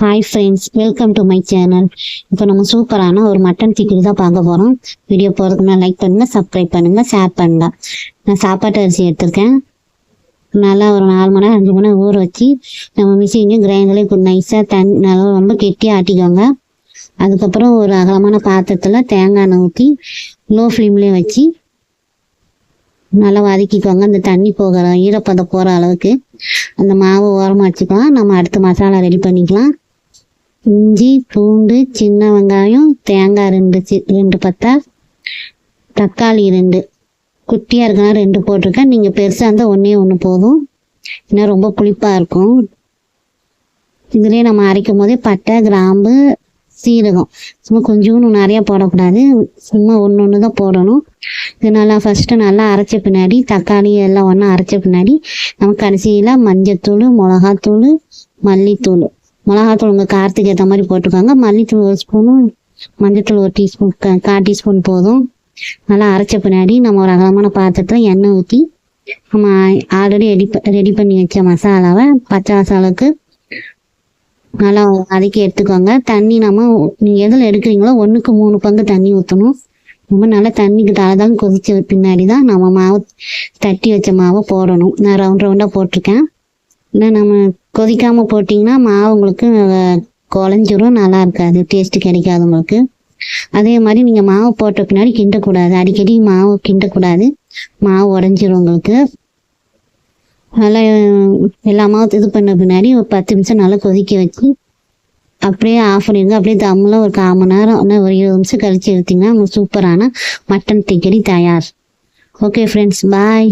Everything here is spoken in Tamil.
Hi friends, welcome to my channel. இப்போ நம்ம சூப்பரான ஒரு மட்டன் சிக்கன் தான் பார்க்க போகிறோம். வீடியோ போகிறதுக்கு முன்னாடி லைக் பண்ணுங்கள், சப்ஸ்கிரைப் பண்ணுங்கள், ஷேர் பண்ணுங்கள். நான் சாப்பாட்டு அரிசி எடுத்திருக்கேன். நல்லா ஒரு 4 மணி நேரம் 5 மணி நேரம் ஊற வச்சு நம்ம மிஷின்லேயும் கிரைண்டர்லேயும் நைஸாக நல்லா ரொம்ப கெட்டியாக ஆட்டிக்கோங்க. அதுக்கப்புறம் ஒரு அகலமான பாத்திரத்தில் தேங்காய் எண்ணெய் ஊற்றி லோ ஃப்ளேம்லேயே வச்சு நல்லா வதக்கிக்கோங்க. அந்த தண்ணி போகிற ஈரப்பதம் போகிற அளவுக்கு அந்த மாவு ஓரமாக வச்சுக்கலாம். நம்ம அடுத்த மசாலா ரெடி பண்ணிக்கலாம். இஞ்சி, பூண்டு, சின்ன வெங்காயம், தேங்காய் 2 பத்தா, தக்காளி 2 குட்டியாக இருக்குன்னா 2 போட்டிருக்கேன். நீங்கள் பெருசாக இருந்தால் 1 போதும், ஏன்னா ரொம்ப புளிப்பாக இருக்கும். இதுலேயே நம்ம அரைக்கும் போதே பட்டை, கிராம்பு, சீரகம் சும்மா கொஞ்சோண்டு நிறையா போடக்கூடாது, சும்மா ஒன்று தான் போடணும். இது நல்லா ஃபஸ்ட்டு நல்லா அரைச்ச பின்னாடி தக்காளி எல்லாம் ஒன்றா அரைச்ச பின்னாடி நம்ம கடைசியில் மஞ்சத்தூள், மிளகாத்தூள், மல்லித்தூள். மிளகாத்தூள் உங்கள் காரத்துக்கு ஏற்ற மாதிரி போட்டுக்கோங்க. மல்லித்தூள் 1 ஸ்பூனும், மஞ்சத்தூள் 1 டீஸ்பூன், 1/4 டீஸ்பூன் போதும். நல்லா அரைச்ச பின்னாடி நம்ம ஒரு அகலமான பாத்திரத்தில் எண்ணெய் ஊற்றி நம்ம ஆல்ரெடி ரெடி பண்ணி வச்ச மசாலாவை பச்சை மசாலாவுக்கு நல்லா வதக்கி எடுத்துக்கோங்க. தண்ணி நம்ம நீங்கள் எதில் எடுக்கிறீங்களோ 1க்கு 3 பங்கு தண்ணி ஊற்றணும். ரொம்ப நல்லா தண்ணிக்கு தான் கொதிச்ச பின்னாடி தான் நம்ம மாவு தட்டி வச்ச மாவை போடணும். நான் ரவுண்டாக போட்டிருக்கேன். இல்லை நம்ம கொதிக்காமல் போட்டிங்கன்னா மாவு உங்களுக்கு குழஞ்சிரும், நல்லா இருக்காது, டேஸ்ட்டு கிடைக்காது உங்களுக்கு. அதே மாதிரி நீங்கள் மாவு போட்ட பின்னாடி கிண்டக்கூடாது, அடிக்கடி மாவு கிண்டக்கூடாது, மாவு உடஞ்சிரும் உங்களுக்கு. நல்லா எல்லா மாவு இது பண்ண பின்னாடி ஒரு 10 நிமிஷம் நல்லா கொதிக்க வச்சு அப்படியே ஆஃப் பண்ணிடுங்க. அப்படியே தம்மில் ஒரு 1/4 மணி நேரம், ஒரு 20 நிமிஷம் கழிச்சு எடுத்திங்கன்னா உங்களுக்கு சூப்பரான மட்டன் திக்கடி தயார். ஓகே ஃப்ரெண்ட்ஸ், பாய்.